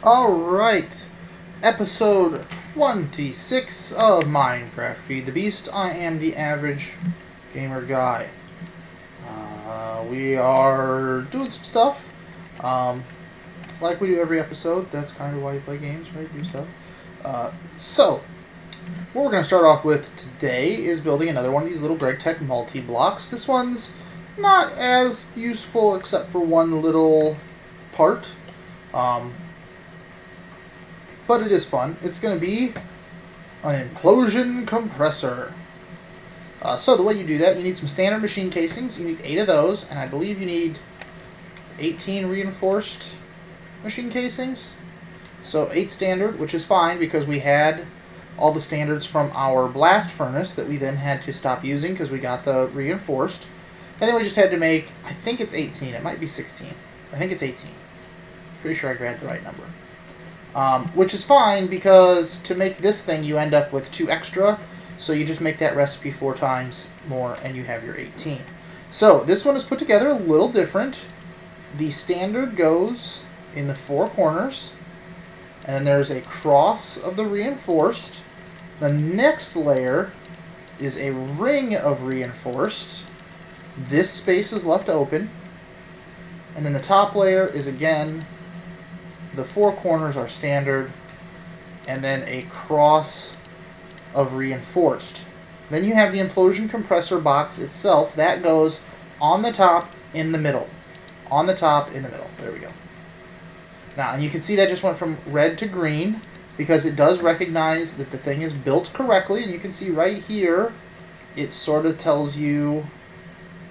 Alright, episode 26 of Minecraft Feed the Beast. I am the average gamer guy. We are doing some stuff, like we do every episode. That's kind of why you play games, right? Do stuff. So, what we're going to start off with today is building another one of these little GregTech multi-blocks. This one's not as useful except for one little part. But it is fun. It's going to be an Implosion compressor. So the way you do that, you need some standard machine casings. You need 8 of those, and I believe you need 18 reinforced machine casings. So 8 standard, which is fine because we had all the standards from our blast furnace that we then had to stop using because we got the reinforced. And then we just had to make, I think it's 18. It might be 16. I think it's 18. Pretty sure I grabbed the right number. Which is fine because to make this thing you end up with 2 extra, so you just make that recipe 4 times more and you have your 18. So this one is put together a little different. The standard goes in the 4 corners, and then there's a cross of the reinforced. The next layer is a ring of reinforced. This space is left open, and then the top layer is again the 4 corners are standard, and then a cross of reinforced. Then you have the Implosion compressor box itself. That goes on the top, in the middle. On the top, in the middle. There we go. Now, and you can see that just went from red to green because it does recognize that the thing is built correctly. And you can see right here, it sort of tells you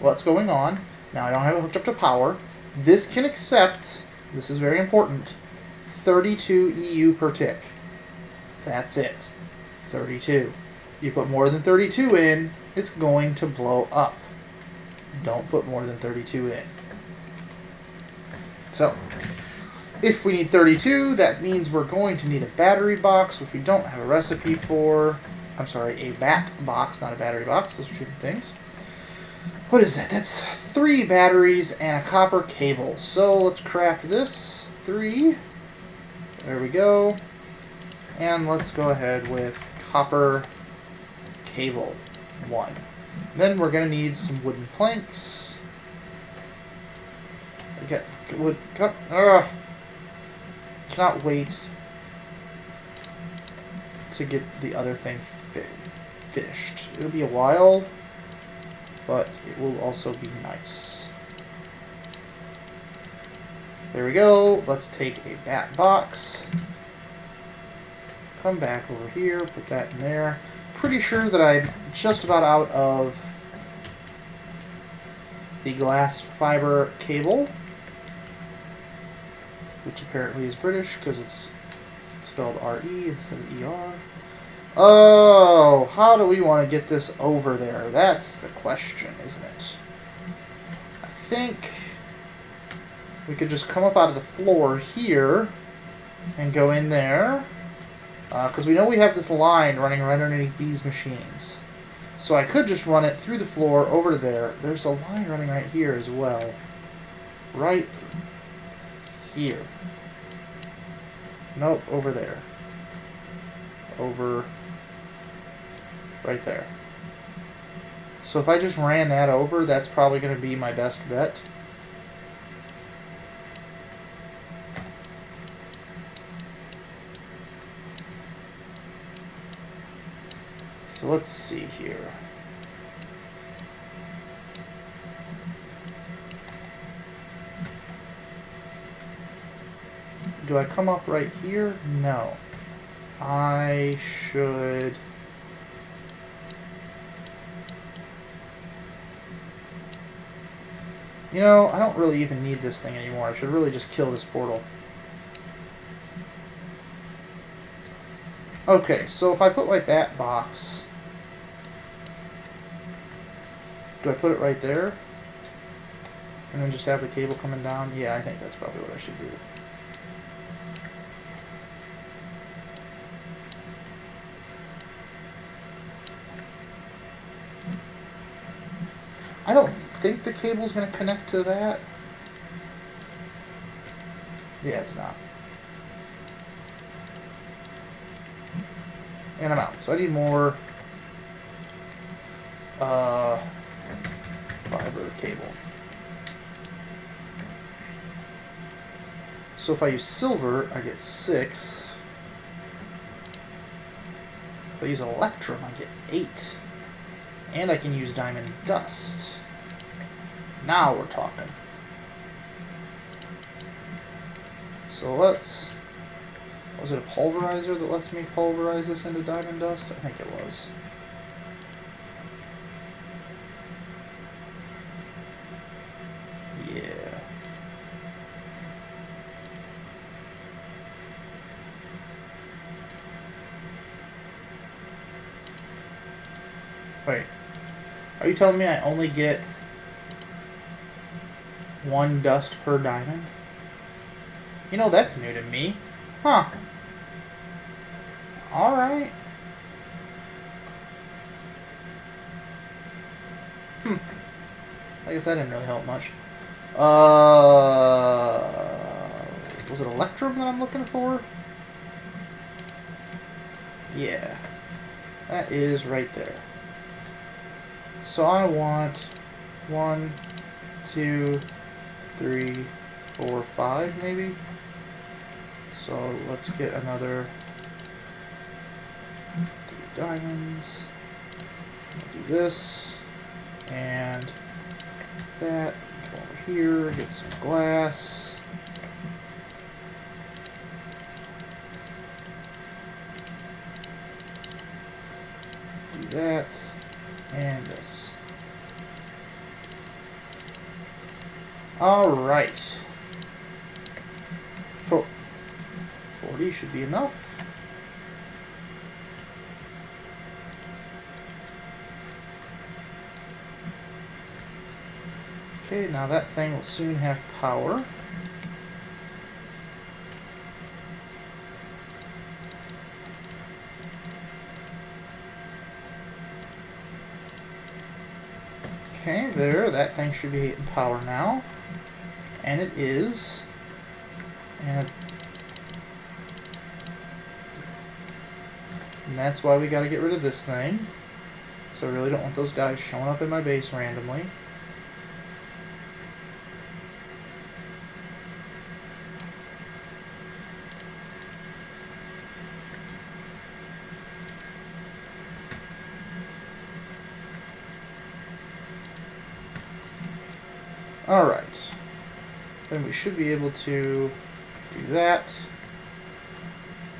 what's going on. Now, I don't have it hooked up to power. This can accept, this is very important, 32 EU per tick. That's it. 32. You put more than 32 in, it's going to blow up. Don't put more than 32 in. So, if we need 32, that means we're going to need a battery box, which we don't have a recipe for. I'm sorry, a bat box, not a battery box. Those are 2 different things. What is that? That's 3 batteries and a copper cable. So, let's craft this. 3. There we go. And let's go ahead with copper cable 1. Then we're going to need some wooden planks. Get wood. Cannot wait to get the other thing finished. It'll be a while, but it will also be nice. There we go. Let's take a bat box. Come back over here, put that in there. Pretty sure that I'm just about out of the glass fiber cable, which apparently is British because it's spelled R-E instead of E-R. Oh, how do we want to get this over there? That's the question, isn't it? I think we could just come up out of the floor here and go in there. Because we know we have this line running right underneath these machines. So I could just run it through the floor over to there. There's a line running right here as well. Right here. Nope, over there. Over right there. So if I just ran that over, that's probably going to be my best bet. So let's see here. Do I come up right here? No. I should... You know, I don't really even need this thing anymore. I should really just kill this portal. Okay, so if I put my bat box... Do I put it right there? And then just have the cable coming down? Yeah, I think that's probably what I should do. I don't think the cable's going to connect to that. Yeah, it's not. And I'm out. So I need more fiber cable. So if I use silver, I get 6. If I use electrum, I get 8. And I can use diamond dust. Now we're talking. So let's... Was it a pulverizer that lets me pulverize this into diamond dust? I think it was. Yeah. Wait. Are you telling me I only get 1 dust per diamond? You know, that's new to me. Huh. Alright. I guess that didn't really help much. Was it electrum that I'm looking for? Yeah. That is right there. So I want 1, 2, 3, 4, 5 maybe. So let's get another 3 diamonds. I'll do this and that. Go over here, get some glass. Do that and this. Alright. 40 should be enough. Okay, now that thing will soon have power. Okay, there, that thing should be getting power now. And it is. And that's why we gotta get rid of this thing. So I really don't want those guys showing up in my base randomly. Alright. Then we should be able to do that.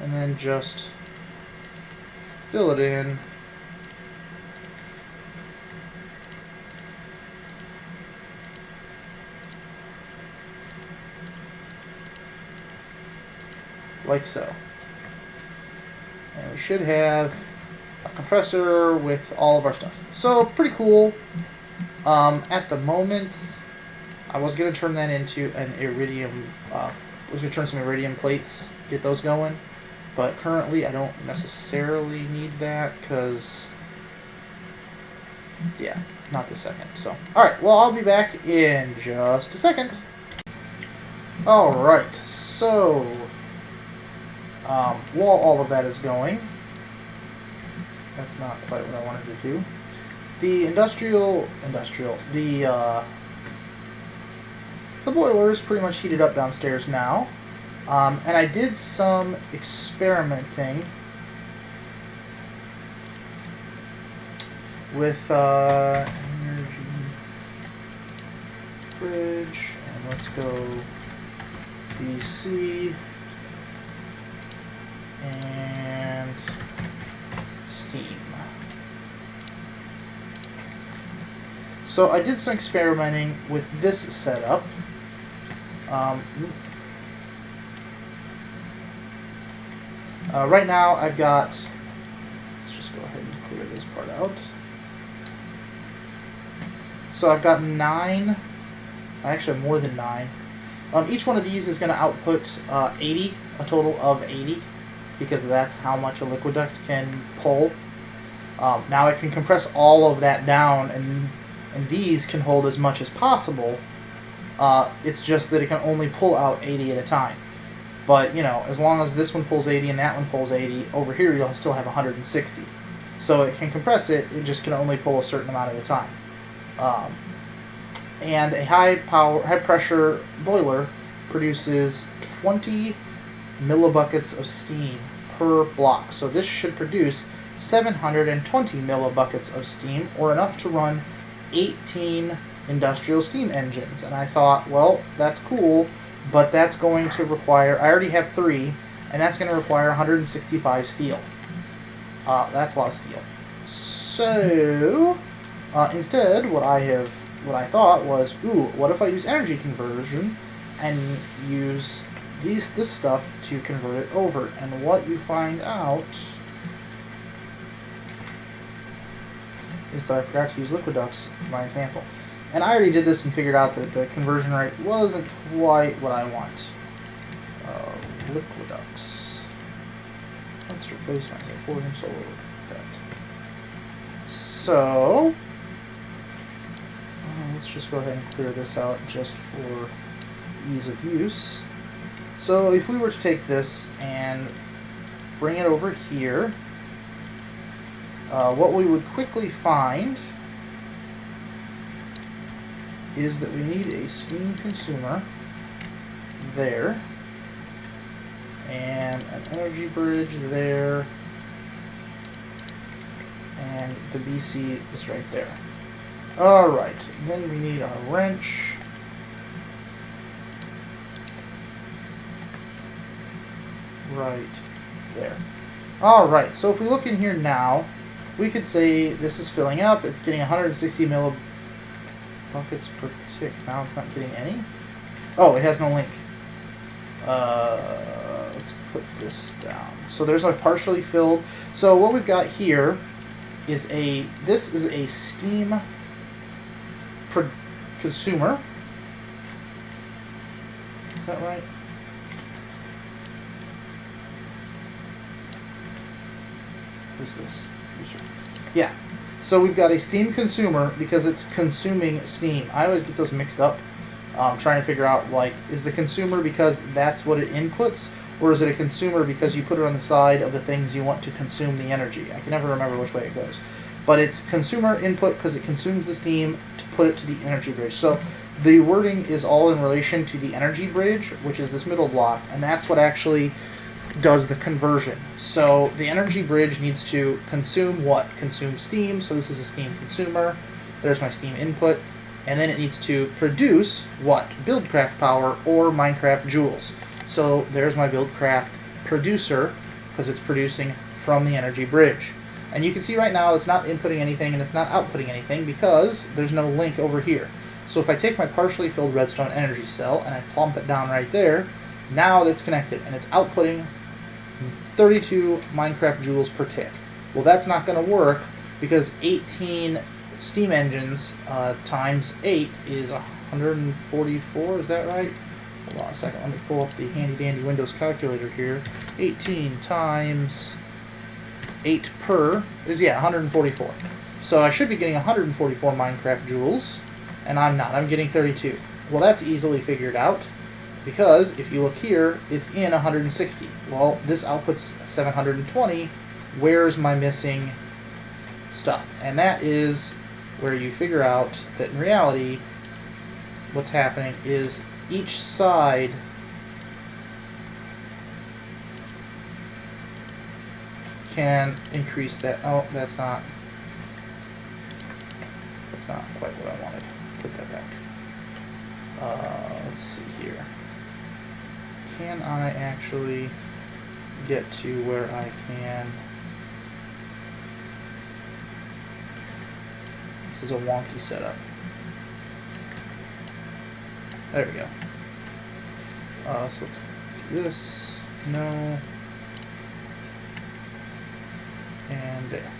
And then just fill it in. Like so. And we should have a compressor with all of our stuff. So, pretty cool. At the moment, I was going to turn that into an iridium, was going to turn some iridium plates, get those going. But currently, I don't necessarily need that, because, yeah, not this second. So, alright, well, I'll be back in just a second. Alright, so, while all of that is going, that's not quite what I wanted to do. The the boiler is pretty much heated up downstairs now. And I did some experimenting with energy fridge, and let's go BC and Steam. So I did some experimenting with this setup. Right now I've got, let's just go ahead and clear this part out. So I've got 9, actually more than 9. Each one of these is going to output 80, a total of 80, because that's how much a liquid duct can pull. Now I can compress all of that down, and these can hold as much as possible. It's just that it can only pull out 80 at a time. But, you know, as long as this one pulls 80 and that one pulls 80, over here you'll still have 160. So it can compress it, it just can only pull a certain amount at a time. And a high pressure boiler produces 20 millibuckets of steam per block. So this should produce 720 millibuckets of steam, or enough to run 18 industrial steam engines. And I thought, well, that's cool, but that's going to require, I already have 3, and that's going to require 165 steel. That's a lot of steel. So, instead, what I thought was, ooh, what if I use energy conversion and use this stuff to convert it over? And what you find out is that I forgot to use liquid ducts for my example. And I already did this and figured out that the conversion rate wasn't quite what I want. Liquid ducts. Let's replace my forging solar with that. So, let's just go ahead and clear this out just for ease of use. So if we were to take this and bring it over here, what we would quickly find is that we need a steam consumer there, and an energy bridge there, and the BC is right there. Alright, then we need our wrench. Right there. Alright, so if we look in here now, we could say this is filling up, it's getting 160 millibuckets per tick. Now it's not getting any. Oh, it has no link. Let's put this down. So there's a partially filled. So what we've got here is this is a steam consumer. Is that right? Who's this? Yeah. So we've got a steam consumer because it's consuming steam. I always get those mixed up. Trying to figure out, like, is the consumer because that's what it inputs, or is it a consumer because you put it on the side of the things you want to consume the energy? I can never remember which way it goes. But it's consumer input because it consumes the steam to put it to the energy bridge. So the wording is all in relation to the energy bridge, which is this middle block, and that's what actually does the conversion. So the energy bridge needs to consume what? Consume steam, so this is a steam consumer. There's my steam input. And then it needs to produce what? Buildcraft power or Minecraft joules. So there's my Buildcraft producer, because it's producing from the energy bridge. And you can see right now it's not inputting anything and it's not outputting anything because there's no link over here. So if I take my partially filled redstone energy cell and I plump it down right there, now it's connected and it's outputting 32 Minecraft joules per tick. Well, that's not going to work because 18 steam engines times 8 is 144, is that right? Hold on a second, let me pull up the handy dandy Windows calculator here. 18 times 8 per is, yeah, 144. So I should be getting 144 Minecraft joules, and I'm not, I'm getting 32. Well, that's easily figured out, because if you look here, it's in 160. Well, this outputs 720, where's my missing stuff? And that is where you figure out that in reality, what's happening is each side can increase that. Oh, that's not quite what I wanted. Put that back. Let's see here. Can I actually get to where I can? This is a wonky setup. There we go. So let's do this. No. And there.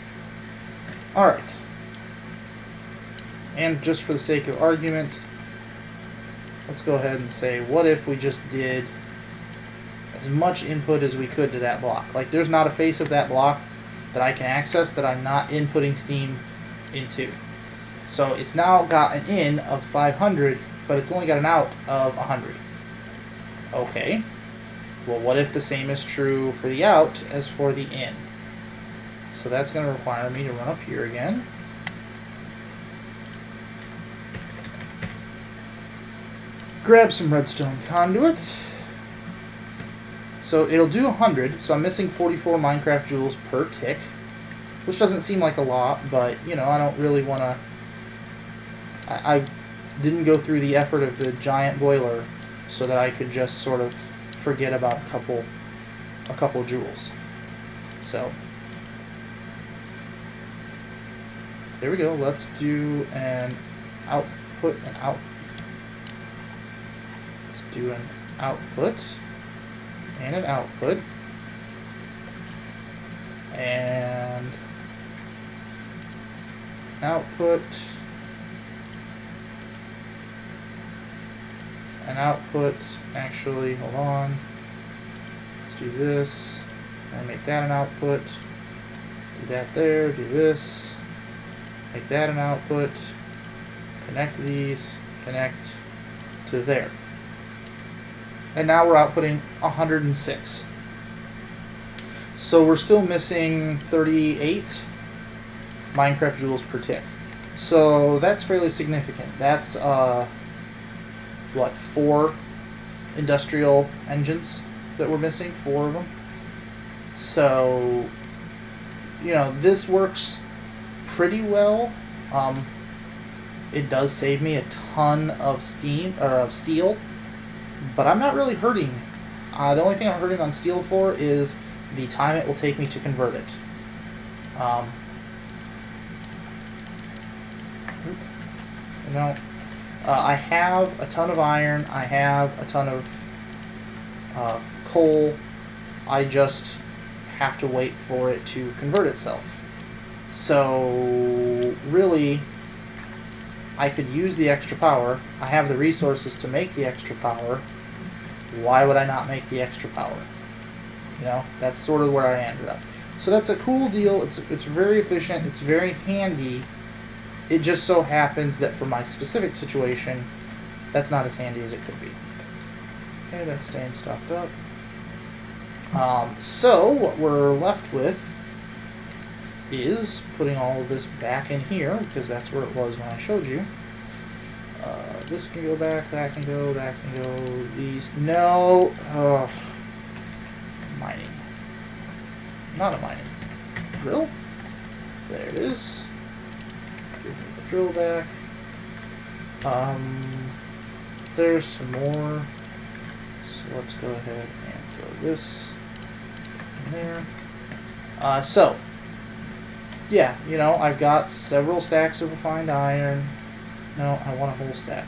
Alright. And just for the sake of argument, let's go ahead and say, what if we just did as much input as we could to that block? Like, there's not a face of that block that I can access that I'm not inputting steam into. So it's now got an in of 500, but it's only got an out of 100. Okay. Well, what if the same is true for the out as for the in? So that's going to require me to run up here again. Grab some redstone conduit. So it'll do 100, so I'm missing 44 Minecraft joules per tick, which doesn't seem like a lot, but, you know, I don't really want to... I didn't go through the effort of the giant boiler so that I could just sort of forget about a couple joules. So there we go. Let's do an output and out. Let's do an output and an output and output. An output, actually, hold on, let's do this, and make that an output, do that there, do this, make that an output, connect these, connect to there. And now we're outputting 106. So we're still missing 38 Minecraft joules per tick. So that's fairly significant. That's, what, 4 industrial engines that we're missing? 4 of them. So, you know, this works pretty well. It does save me a ton of steel, but I'm not really hurting. The only thing I'm hurting on steel for is the time it will take me to convert it. No. I have a ton of iron, I have a ton of coal, I just have to wait for it to convert itself. So, really, I could use the extra power. I have the resources to make the extra power. Why would I not make the extra power? You know, that's sort of where I ended up. So that's a cool deal, it's very efficient, it's very handy. It just so happens that for my specific situation, that's not as handy as it could be. Okay, that's staying stocked up. So what we're left with is putting all of this back in here, because that's where it was when I showed you. This can go back, that can go, these... No! Mining. Not a mining. Drill? There it is. Give me the drill back. There's some more. So let's go ahead and throw this in there. So, yeah, you know, I've got several stacks of refined iron. No, I want a whole stack.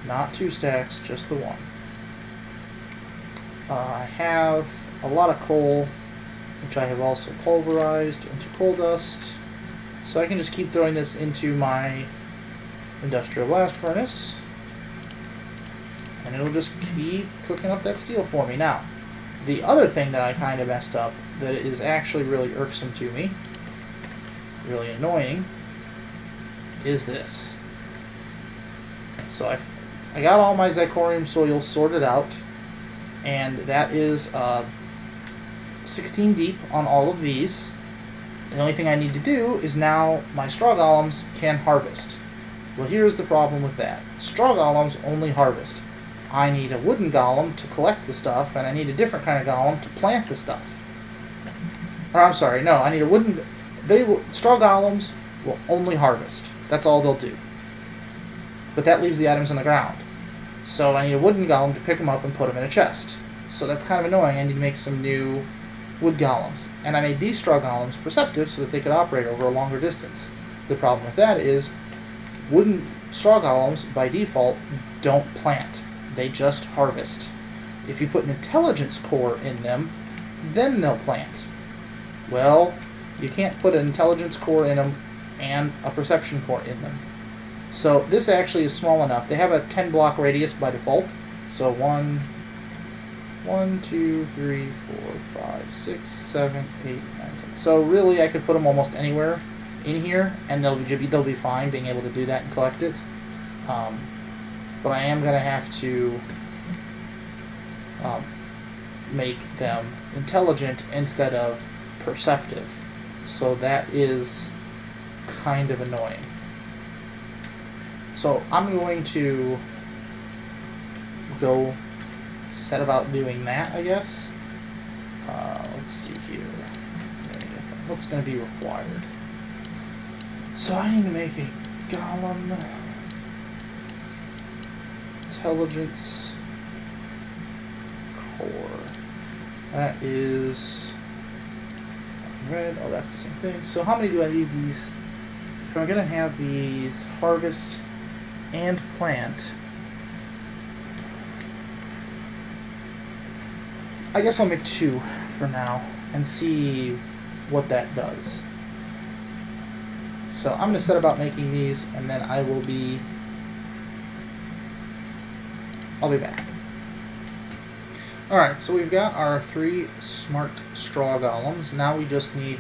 Not 2 stacks, just the 1. I have a lot of coal, which I have also pulverized into coal dust. So I can just keep throwing this into my industrial blast furnace, and it'll just keep cooking up that steel for me. Now, the other thing that I kind of messed up that is actually really irksome to me, really annoying, is this. So I got all my zirconium soil sorted out, and that is 16 deep on all of these. The only thing I need to do is now my straw golems can harvest. Well, here's the problem with that. Straw golems only harvest. I need a wooden golem to collect the stuff, and I need a different kind of golem to plant the stuff. Or I'm sorry, no, I need a wooden... straw golems will only harvest. That's all they'll do. But that leaves the items on the ground. So I need a wooden golem to pick them up and put them in a chest. So that's kind of annoying. I need to make some new wood golems. And I made these straw golems perceptive so that they could operate over a longer distance. The problem with that is wooden straw golems, by default, don't plant. They just harvest. If you put an intelligence core in them, then they'll plant. Well, you can't put an intelligence core in them and a perception core in them. So this actually is small enough. They have a 10 block radius by default. So 1, 2, 3, 4, 5, 6, 7, 8, 9, 10. So really I could put them almost anywhere in here and they'll be fine being able to do that and collect it. But I am going to have to make them intelligent instead of perceptive. So that is kind of annoying. So I'm going to go set about doing that, I guess. Let's see here. What's going to be required? So I need to make a golem intelligence core. That is red. Oh, that's the same thing. So how many do I need these? If I'm going to have these harvest and plant, I guess I'll make 2 for now and see what that does. So I'm going to set about making these, and then I'll be back. Alright, so we've got our 3 smart straw golems. Now we just need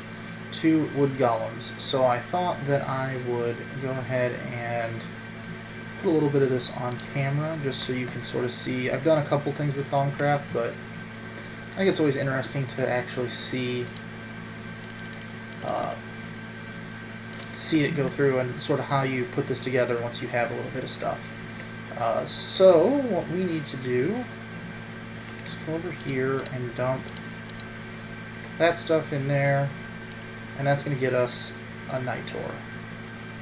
2 wood golems. So I thought that I would go ahead and put a little bit of this on camera just so you can sort of see. I've done a couple things with Golemcraft, but I think it's always interesting to actually see it go through and sort of how you put this together once you have a little bit of stuff. So what we need to do is go over here and dump that stuff in there, and that's going to get us a Nitor.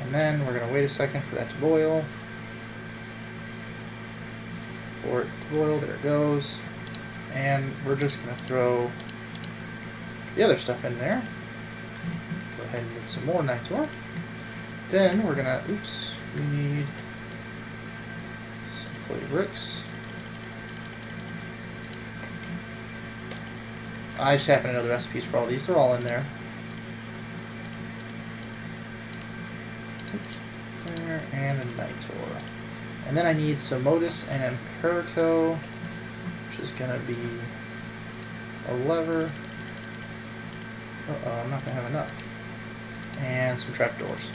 And then we're going to wait a second for that to boil. For it to boil, there it goes. And we're just going to throw the other stuff in there. Go ahead and get some more Nitor. Then we're going to, we need some clay bricks. I just happen to know the recipes for all these. They're all in there. There, and a Nitor. And then I need some Modus and Imperto, which is going to be a lever. Uh-oh, I'm not going to have enough. And some trapdoors.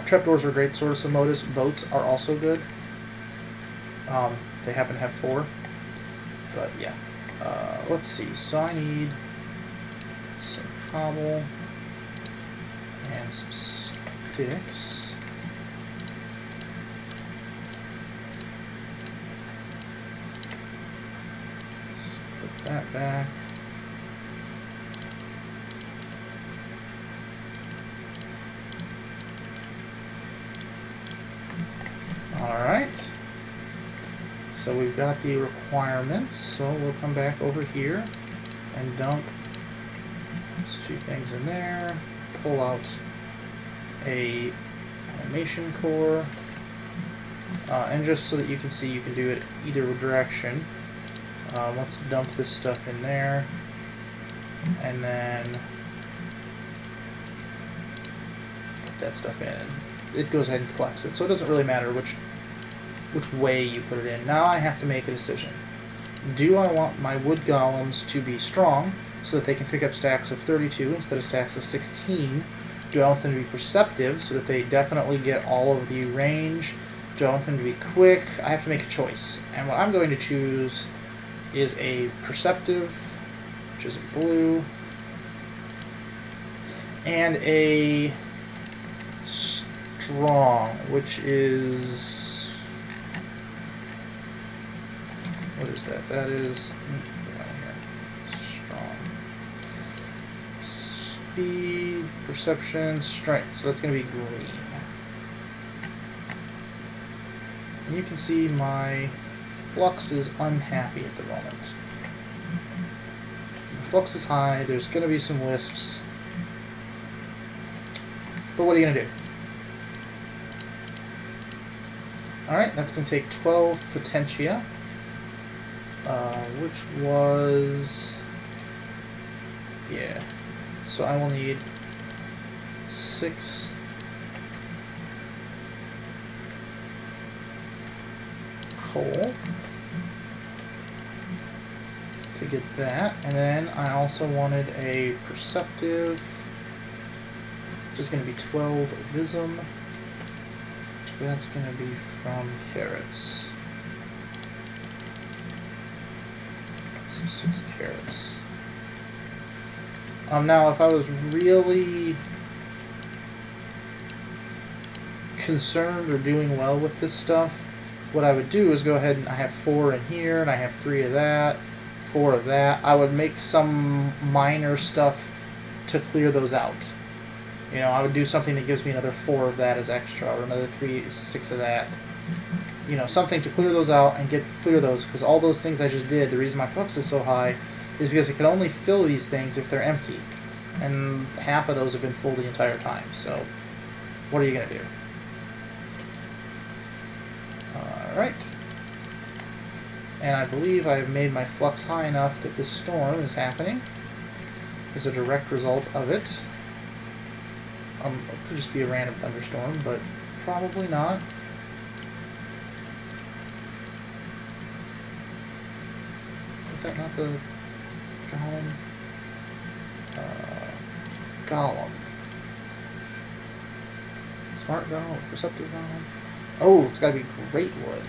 Trapdoors are a great source of Modus. Boats are also good. They happen to have 4. But yeah. Let's see. So I need some cobble and some sticks. Let's put that back. Alright. So we've got the requirements, so we'll come back over here and dump those 2 things in there, pull out a animation core, and just so that you can see, you can do it either direction. Let's dump this stuff in there, and then put that stuff in. It goes ahead and collects it, so it doesn't really matter which way you put it in. Now I have to make a decision. Do I want my wood golems to be strong so that they can pick up stacks of 32 instead of stacks of 16? Do I want them to be perceptive so that they definitely get all of the range? Do I want them to be quick? I have to make a choice. And what I'm going to choose is a perceptive, which is a blue, and a strong, which is... what is that? That is... strong. Speed, perception, strength. So that's going to be green. And you can see my flux is unhappy at the moment. The flux is high. There's going to be some wisps. But what are you going to do? Alright, that's going to take 12 potentia. Which was... yeah. So I will need 6 coal to get that. And then I also wanted a perceptive, which is going to be 12 visum. that's going to be from carrots. So 6 carrots. Now, if I was really concerned or doing well with this stuff, what I would do is go ahead and I have 4 in here, and I have 3 of that, 4 of that. I would make some minor stuff to clear those out. You know, I would do something that gives me another 4 of that as extra, or another 6 of that. You know, something to clear those out and clear those, because all those things I just did, the reason my flux is so high is because it can only fill these things if they're empty. And half of those have been full the entire time, so what are you going to do? Alright. And I believe I've made my flux high enough that this storm is happening as a direct result of it. It could just be a random thunderstorm, but probably not. Is that not the golem? Golem. Smart golem, perceptive golem. Oh, it's got to be great wood.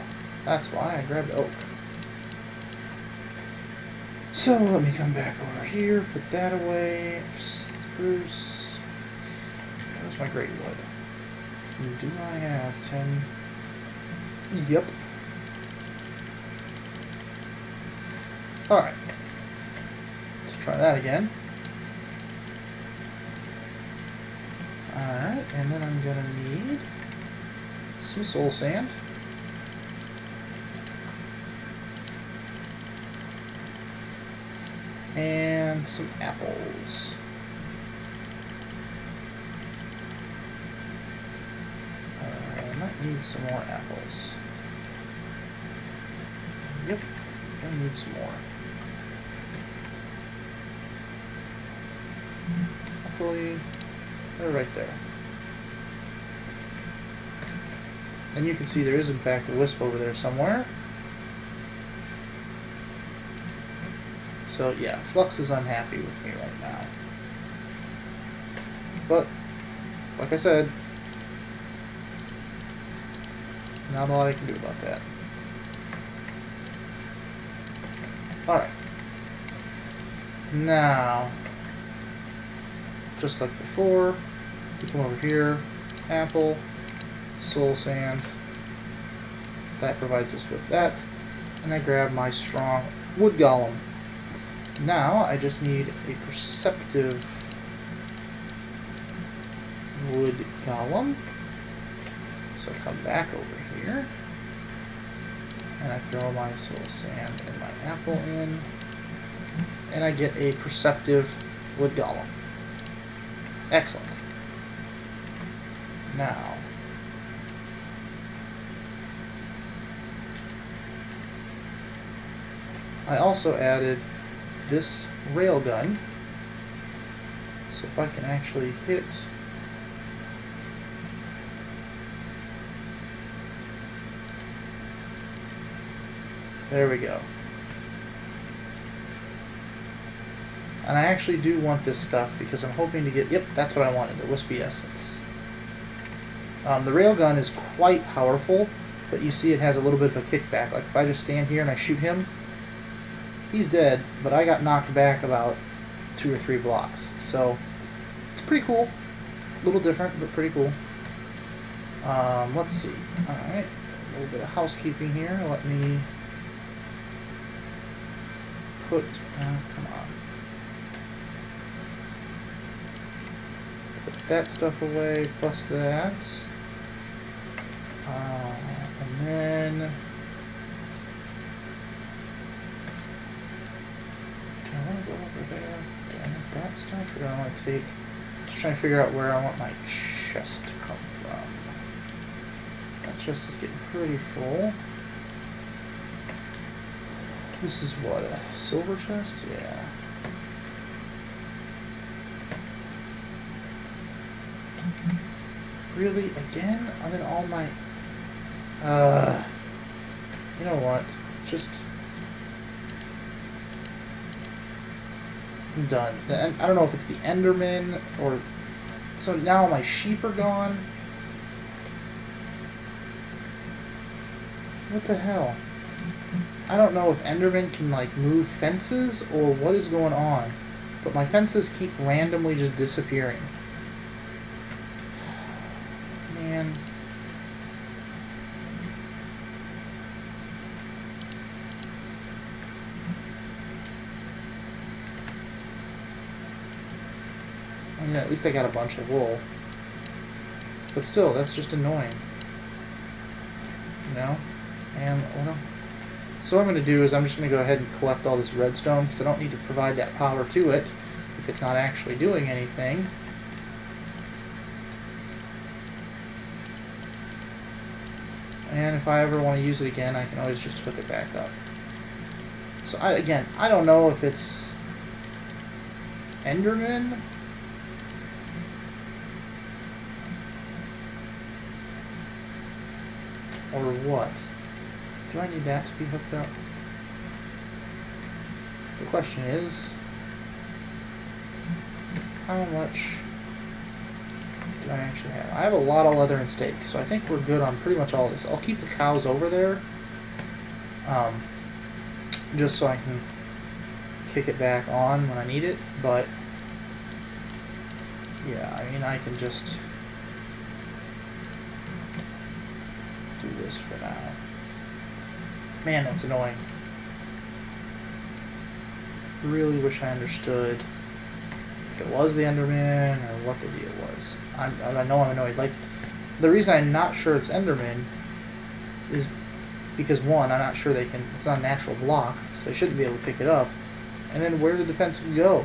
That's why I grabbed oak. So let me come back over here, put that away. Spruce. Where's my great wood? Do I have 10? Yep. Alright. Let's try that again. Alright, and then I'm going to need some soul sand. And some apples. I might need some more apples. Yep, I need some more. Luckily, they're right there. And you can see there is in fact a wisp over there somewhere. So yeah, Flux is unhappy with me right now. But, like I said, not a lot I can do about that. Alright. Now, just like before, we come over here, apple, soul sand. That provides us with that. And I grab my strong wood golem. Now I just need a perceptive wood golem. So I come back over here. And I throw my soul sand and my apple in. And I get a perceptive wood golem. Excellent. Now, I also added this railgun. So if I can actually hit there we go. And I actually do want this stuff because I'm hoping to get, yep, that's what I wanted, the wispy essence. The railgun is quite powerful, but you see it has a little bit of a kickback. Like if I just stand here and I shoot him, he's dead, but I got knocked back about 2 or 3 blocks. So it's pretty cool. A little different, but pretty cool. Let's see. Alright, a little bit of housekeeping here. Let me put, come on. Put that stuff away, plus that. And then do I want to go over there? Do I want that stuff? Or do I want to take, just trying to figure out where I want my chest to come from. That chest is getting pretty full. This is what, a silver chest? Yeah. Really? Again? And then all my... you know what? Just... I'm done. I don't know if it's the Enderman or... So now my sheep are gone. What the hell? I don't know if Enderman can, like, move fences or what is going on. But my fences keep randomly just disappearing. Man. I mean, at least I got a bunch of wool. But still, that's just annoying. You know? And, well, so what I'm going to do is I'm just going to go ahead and collect all this redstone because I don't need to provide that power to it if it's not actually doing anything. And if I ever want to use it again, I can always just hook it back up. So, again, I don't know if it's Enderman or what. Do I need that to be hooked up? The question is, how much do I actually have? I have a lot of leather and steak, so I think we're good on pretty much all of this. I'll keep the cows over there, just so I can kick it back on when I need it, but yeah, I mean, I can just do this for now. Man, that's annoying. Really wish I understood if it was the Enderman or what the deal was. I know I'm annoyed. Like, the reason I'm not sure it's Enderman is because, one, I'm not sure they can. It's not a natural block, so they shouldn't be able to pick it up. And then where did the fence go?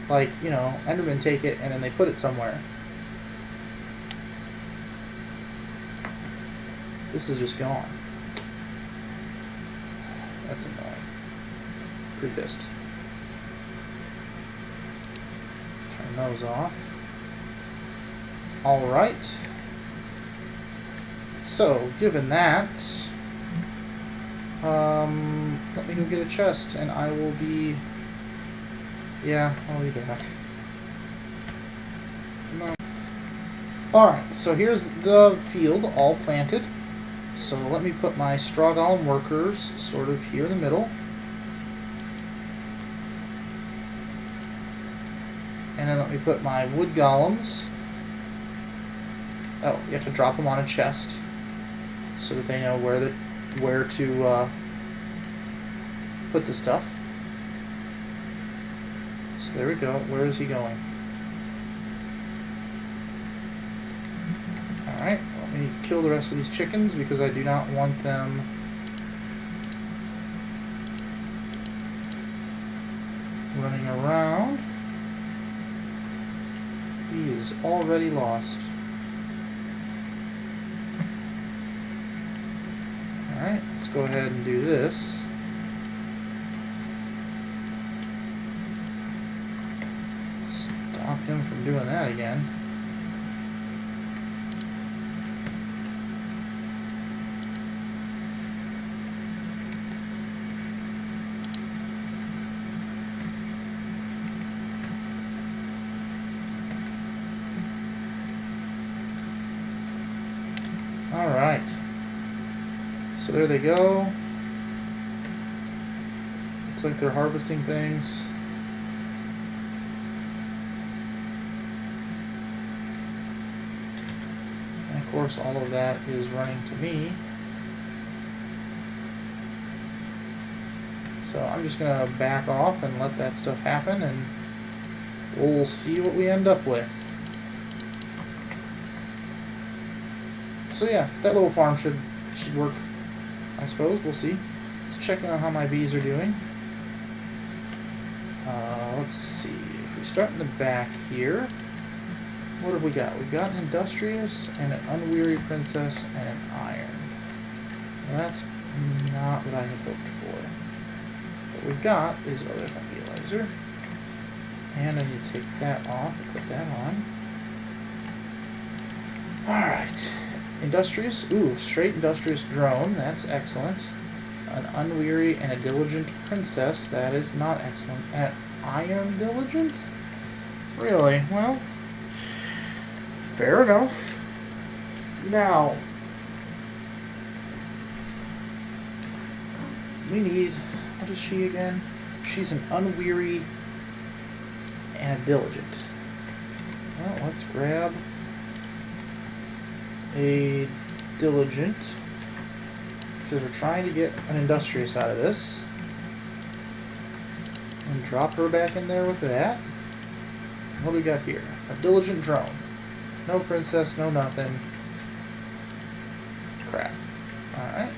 Like, you know, Endermen take it and then they put it somewhere. This is just gone. That's annoying. Pretty pissed. Turn those off. Alright. So, given that, let me go get a chest and I will be... Yeah, I'll be back. No. Alright, so here's the field all planted. So let me put my straw golem workers sort of here in the middle. And then let me put my wood golems. Oh, you have to drop them on a chest so that they know where to put the stuff. So there we go. Where is he going? Alright, let me kill the rest of these chickens because I do not want them running around. He is already lost. Alright, let's go ahead and do this. Stop him from doing that again. Alright. So there they go. Looks like they're harvesting things. And of course all of that is running to me. So I'm just going to back off and let that stuff happen and we'll see what we end up with. So yeah, that little farm should work, I suppose. We'll see. Let's check in on how my bees are doing. Let's see. If we start in the back here, what have we got? We've got an industrious and an unweary princess and an iron. Well, that's not what I had hoped for. What we've got is, oh, there's my bee laser. And I need to take that off and put that on. Alright. Industrious, ooh, straight industrious drone, that's excellent. An unweary and a diligent princess, that is not excellent. And an iron diligent? Really? Well, fair enough. Now, we need, what is she again? She's an unweary and a diligent. Well, let's grab a diligent, because we're trying to get an industrious out of this. And drop her back in there with that. What do we got here? A diligent drone. No princess, no nothing. Crap. Alright.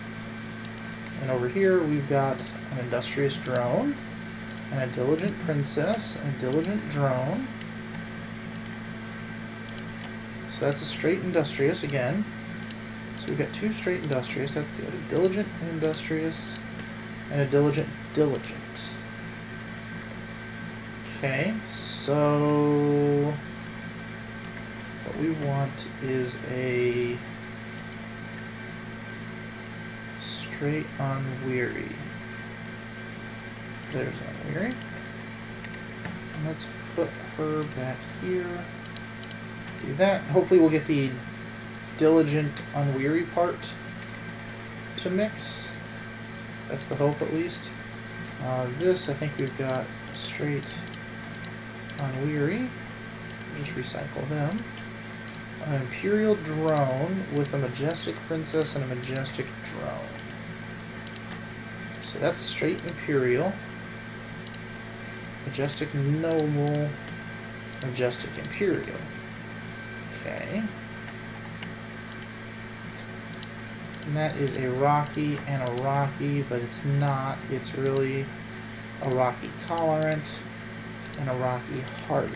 And over here we've got an industrious drone, and a diligent princess, and a diligent drone. So that's a straight industrious again. So we've got two straight industrious, that's good. A diligent industrious, and a diligent diligent. Okay, so what we want is a straight unweary. There's unweary. And let's put her back here. Do that. Hopefully we'll get the diligent unweary part to mix. That's the hope, at least. This, I think we've got straight unweary. Just recycle them. An imperial drone with a majestic princess and a majestic drone. So that's a straight imperial. Majestic noble. Majestic imperial. Okay. And that is a rocky and a rocky, but it's not. It's really a rocky tolerant and a rocky hardy.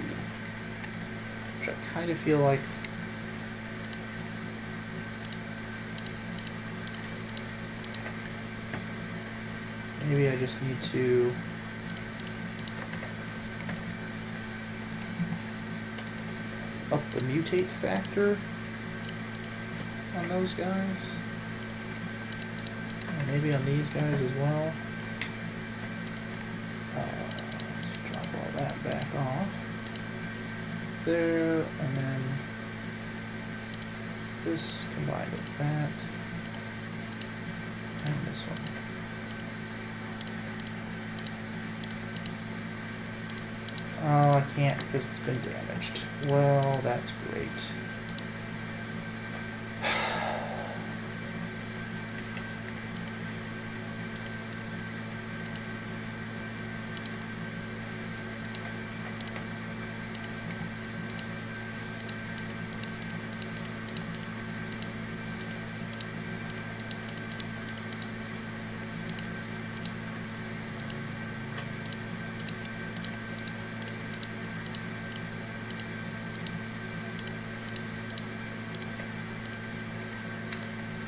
Which I kind of feel like maybe I just need to up the mutate factor on those guys. And maybe on these guys as well. Let's drop all that back off. There, and then this combined with that. And this one. Oh, I can't because it's been damaged. Well, that's great.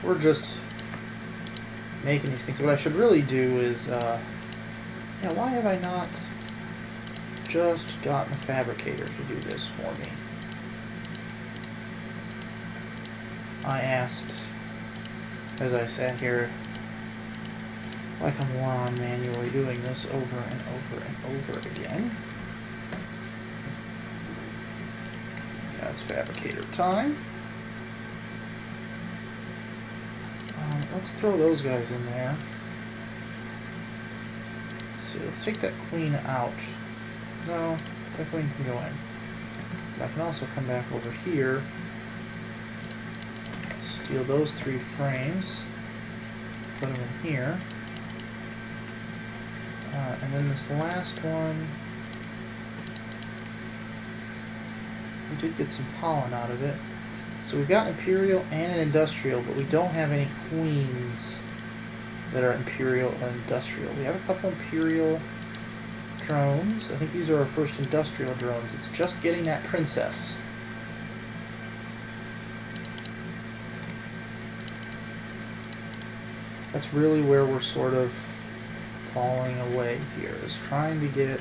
We're just making these things. What I should really do is, yeah, why have I not just gotten a fabricator to do this for me? I asked, as I sat here, like I'm moron manually doing this over and over and over again. Yeah, it's fabricator time. Let's throw those guys in there. Let's see, let's take that queen out. No, that queen can go in. But I can also come back over here, steal those 3 frames, put them in here. And then this last one, we did get some pollen out of it. So we've got an Imperial and an Industrial, but we don't have any Queens that are Imperial or Industrial. We have a couple Imperial drones. I think these are our first Industrial drones. It's just getting that Princess. That's really where we're sort of falling away here, is trying to get...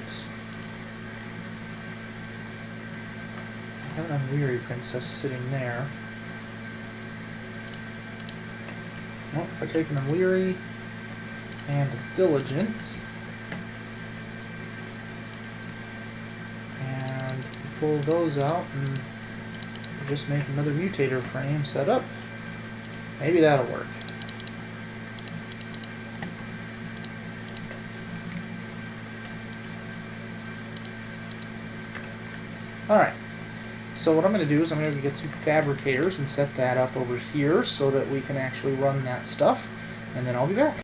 I have an unweary princess sitting there. Well, if I take an unweary and a diligent and pull those out and just make another mutator frame set up, maybe that'll work. Alright, so what I'm going to do is I'm going to get some fabricators and set that up over here so that we can actually run that stuff, and then I'll be back.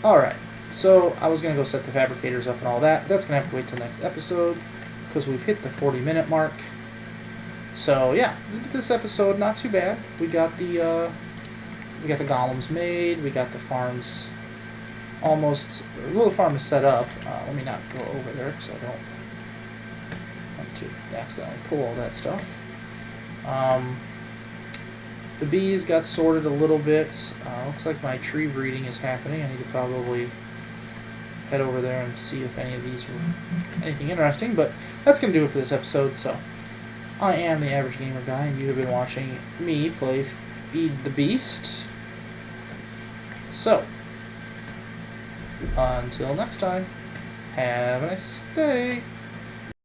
Alright, so I was going to go set the fabricators up and all that. That's going to have to wait till next episode, because we've hit the 40-minute mark. So yeah, this episode, not too bad. We got the golems made, we got the farms almost, well, the farm is set up. Let me not go over there, because I don't want to accidentally pull all that stuff. The bees got sorted a little bit. Looks like my tree breeding is happening. I need to probably head over there and see if any of these are anything interesting, but that's going to do it for this episode. So I am the Average Gamer Guy, and you have been watching me play Feed the Beast. So, until next time, have a nice day.